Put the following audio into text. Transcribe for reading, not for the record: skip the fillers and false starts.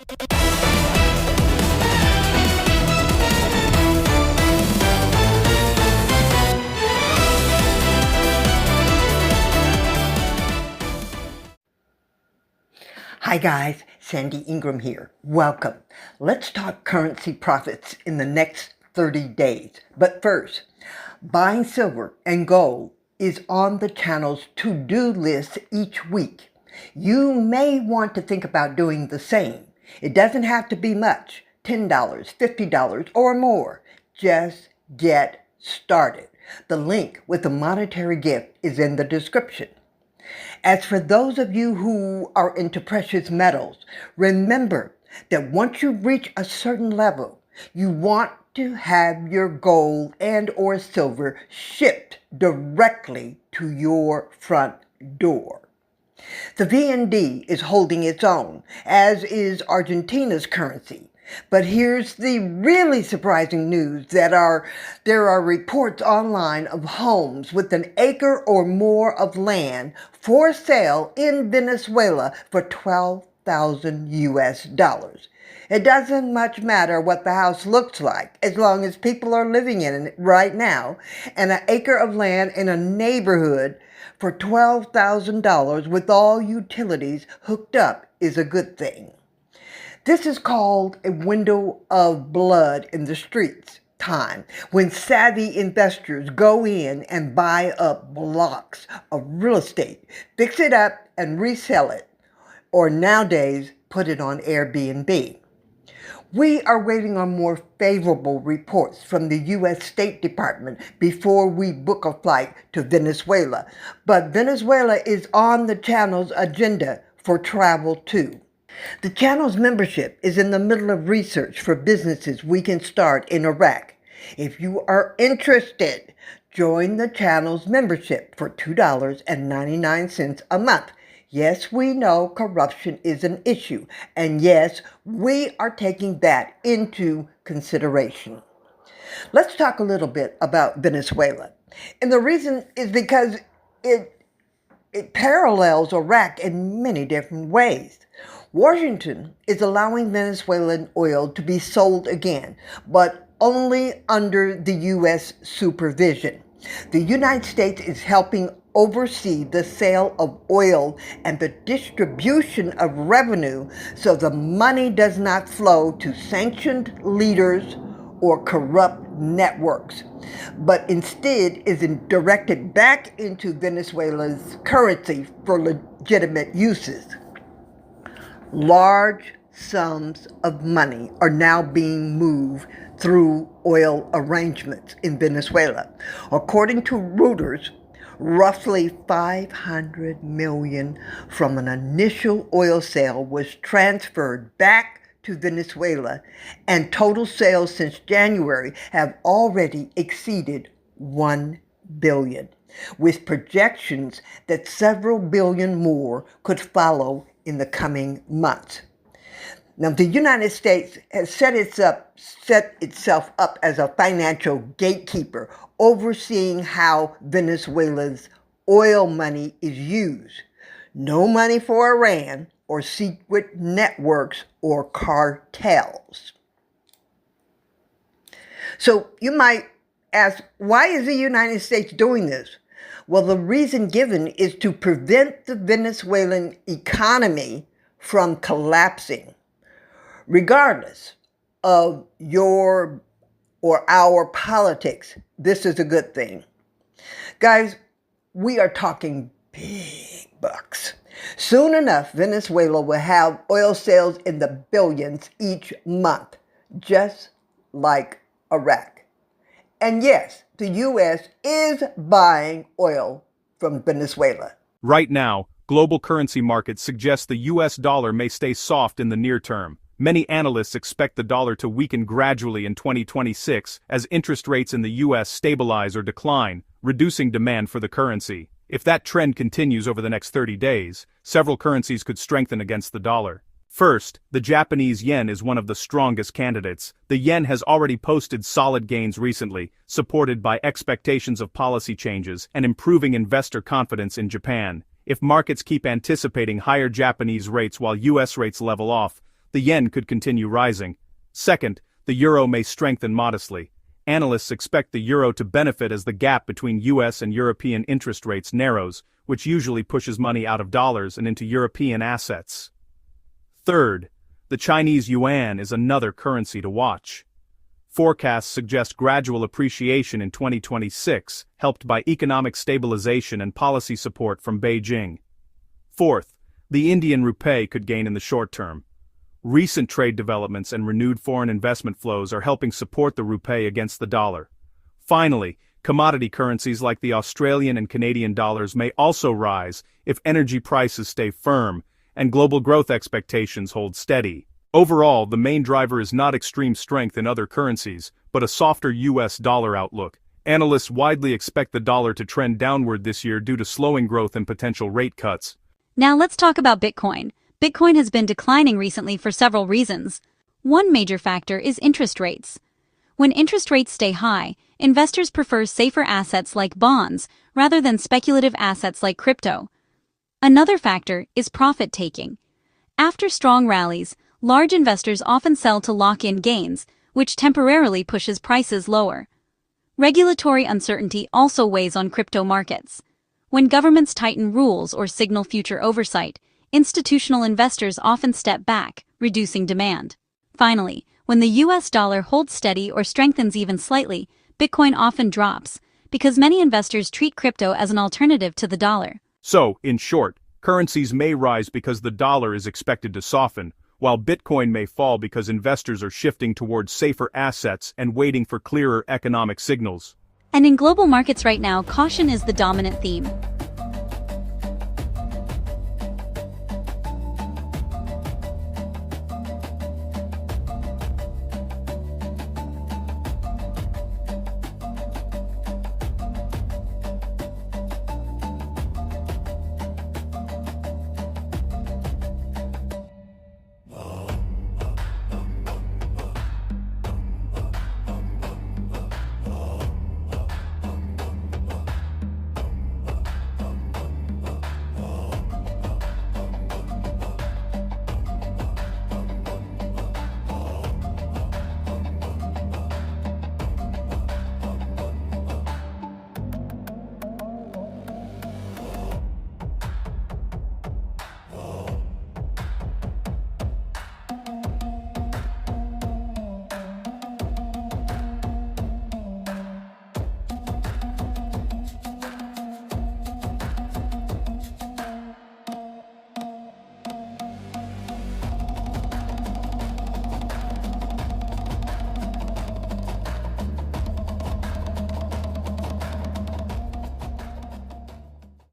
Hi guys, Sandy Ingram here. Welcome. Let's talk currency profits in the next 30 days. But first, buying silver and gold is on the channel's to-do list each week. You may want to think about doing the same. It doesn't have to be much, $10, $50 or more. Just get started. The link with the monetary gift is in the description. As for those of you who are into precious metals, remember that once you reach a certain level, you want to have your gold and or silver shipped directly to your front door. The VND is holding its own, as is Argentina's currency. But here's the really surprising news that there are reports online of homes with an acre or more of land for sale in Venezuela for $12,000. It doesn't much matter what the house looks like as long as people are living in it right now, and an acre of land in a neighborhood for $12,000 with all utilities hooked up is a good thing. This is called a window of blood in the streets time, when savvy investors go in and buy up blocks of real estate, fix it up and resell it, or nowadays put it on Airbnb. We are waiting on more favorable reports from the U.S. State Department before we book a flight to Venezuela, but Venezuela is on the channel's agenda for travel too. The channel's membership is in the middle of research for businesses we can start in Iraq. If you are interested, join the channel's membership for $2.99 a month. Yes, we know corruption is an issue, and yes, we are taking that into consideration. Let's talk a little bit about Venezuela. And the reason is because it parallels Iraq in many different ways. Washington is allowing Venezuelan oil to be sold again, but only under the U.S. supervision. The United States is helping oversee the sale of oil and the distribution of revenue so the money does not flow to sanctioned leaders or corrupt networks, but instead is directed back into Venezuela's currency for legitimate uses. Large sums of money are now being moved through oil arrangements in Venezuela. According to Reuters, roughly $500 million from an initial oil sale was transferred back to Venezuela, and total sales since January have already exceeded $1 billion, with projections that several billion more could follow in the coming months. Now, the United States has set itself up as a financial gatekeeper, overseeing how Venezuela's oil money is used. No money for Iran or secret networks or cartels. So you might ask, why is the United States doing this? Well, the reason given is to prevent the Venezuelan economy from collapsing. Regardless of your or our politics, this is a good thing. Guys, we are talking big bucks. Soon enough, Venezuela will have oil sales in the billions each month, just like Iraq. And yes, the U.S. is buying oil from Venezuela. Right now, global currency markets suggest the US dollar may stay soft in the near term. Many analysts expect the dollar to weaken gradually in 2026 as interest rates in the US stabilize or decline, reducing demand for the currency. If that trend continues over the next 30 days, several currencies could strengthen against the dollar. First, the Japanese yen is one of the strongest candidates. The yen has already posted solid gains recently, supported by expectations of policy changes and improving investor confidence in Japan. If markets keep anticipating higher Japanese rates while US rates level off, the yen could continue rising. Second, the euro may strengthen modestly. Analysts expect the euro to benefit as the gap between US and European interest rates narrows, which usually pushes money out of dollars and into European assets. Third, the Chinese yuan is another currency to watch. Forecasts suggest gradual appreciation in 2026, helped by economic stabilization and policy support from Beijing. Fourth, the Indian rupee could gain in the short term. Recent trade developments and renewed foreign investment flows are helping support the rupee against the dollar. Finally, commodity currencies like the Australian and Canadian dollars may also rise if energy prices stay firm and global growth expectations hold steady. Overall, the main driver is not extreme strength in other currencies, but a softer US dollar outlook. Analysts widely expect the dollar to trend downward this year due to slowing growth and potential rate cuts. Now let's talk about Bitcoin. Bitcoin has been declining recently for several reasons. One major factor is interest rates. When interest rates stay high, investors prefer safer assets like bonds rather than speculative assets like crypto. Another factor is profit-taking. After strong rallies, large investors often sell to lock in gains, which temporarily pushes prices lower. Regulatory uncertainty also weighs on crypto markets. When governments tighten rules or signal future oversight, institutional investors often step back, reducing demand. Finally, when the US dollar holds steady or strengthens even slightly, Bitcoin often drops, because many investors treat crypto as an alternative to the dollar. So, in short, currencies may rise because the dollar is expected to soften, while Bitcoin may fall because investors are shifting towards safer assets and waiting for clearer economic signals. And in global markets right now, caution is the dominant theme.